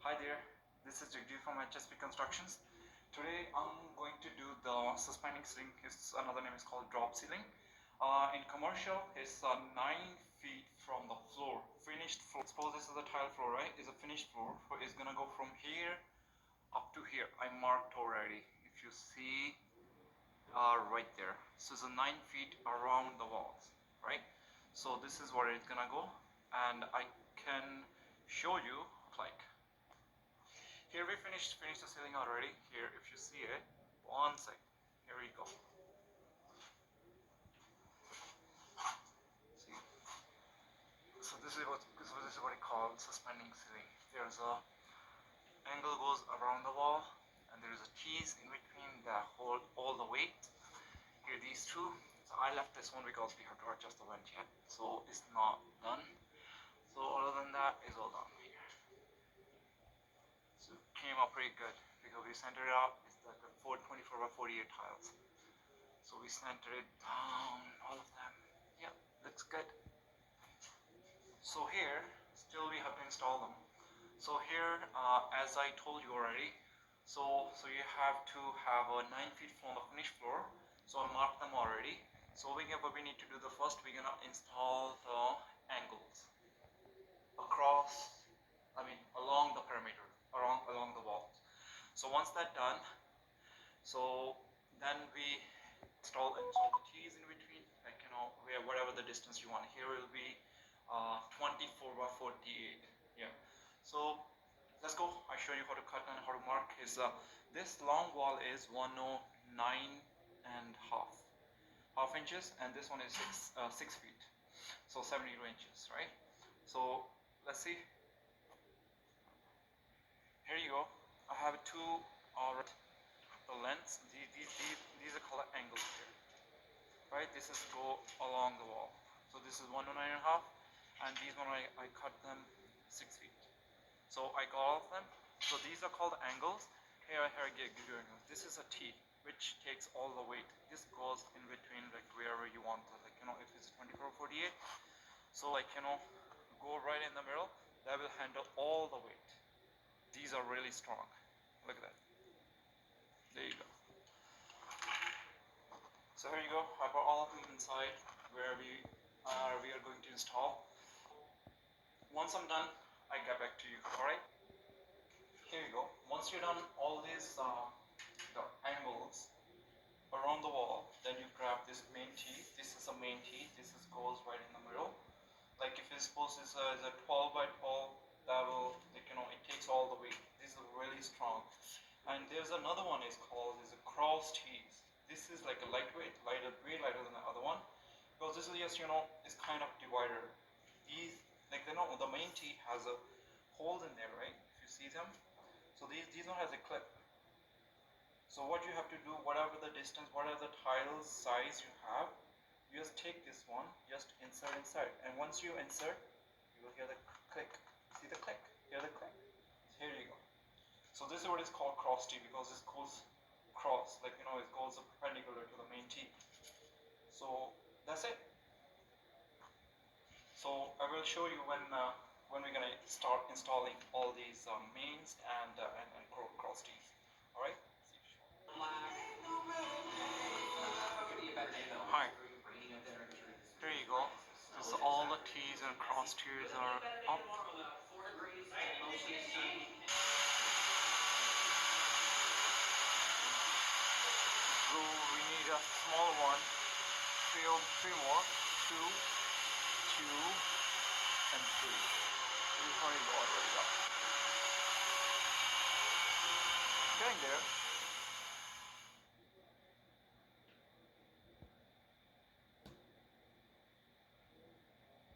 Hi there, this is Jagdeep from HSP Constructions. Today I'm going to do the suspending ceiling. Its another name is called drop ceiling. In commercial, it's 9 feet from the floor, finished floor. Suppose this is a tile floor, right? It's a finished floor. So it's gonna go from here up to here. I marked already. If you see, right there. So it's a 9 feet around the walls, right? So this is where it's gonna go, and I can show you like. Here we finished the ceiling already. Here, if you see it, one second. Here we go. See. So this is what it called suspending ceiling. There's a angle goes around the wall, and there is a tease in between that hold all the weight. Here these two. So I left this one because we have to adjust the vent yet. So it's not done. So other than that, it's all done here. So it came out pretty good because we centered it up. It's like a 424 by 48 tiles. So we centered it down, all of them. Yeah, looks good. So here, still we have to install them. So here, as I told you already, so you have to have a 9 feet from the finished floor. So I marked them already. So what we need to do the first, we're gonna install the angles across, along the perimeter, along the walls. So once that's done, so then we install the tees in between, like where whatever the distance you want. Here will be 24 by 48. Yeah. So let's go. I show you how to cut and how to mark. This long wall is 109 and half inches, and this one is 6 feet, so 72 inches, right? So let's see. Here you go. I have two the lengths. These are called angles here, right? This is go along the wall. So this is 109 and a half, and these one I cut them 6 feet. So I got all of them. So these are called angles. Here I give you angles. This is a T, which takes all the weight. This goes in between, like wherever you want to, if it's 24 or 48. So go right in the middle. That will handle all the weight. These are really strong. Look at that. There you go. So here you go. I put all of them inside where we are going to install. Once I'm done, I get back to you. All right. Here you go. Once you're done all these the angles around the wall, then you grab this main T. This is a main T. This goes right in the middle. Like if it's supposed it's a 12 by 12, that will it takes all the weight. This is really strong. And there's another one is called a cross tees. This is like a lightweight, way lighter than the other one, because this is just it's kind of divider. These the main tee has a hole in there, right? If you see them, so these one has a clip. So what you have to do, whatever the distance, whatever the tile size you have, you just take this one, just insert inside, and once you insert, you will hear the click. See the click? Hear the click? Here you go. So this is what is called cross T, because this goes cross, it goes perpendicular to the main T. So that's it. So I will show you when we're gonna start installing all these mains and cross T's. All right. Hi. Here you go. So all the T's and cross T's are up. So we need a small one. Three more. Two, and three. This one is already up. Getting there.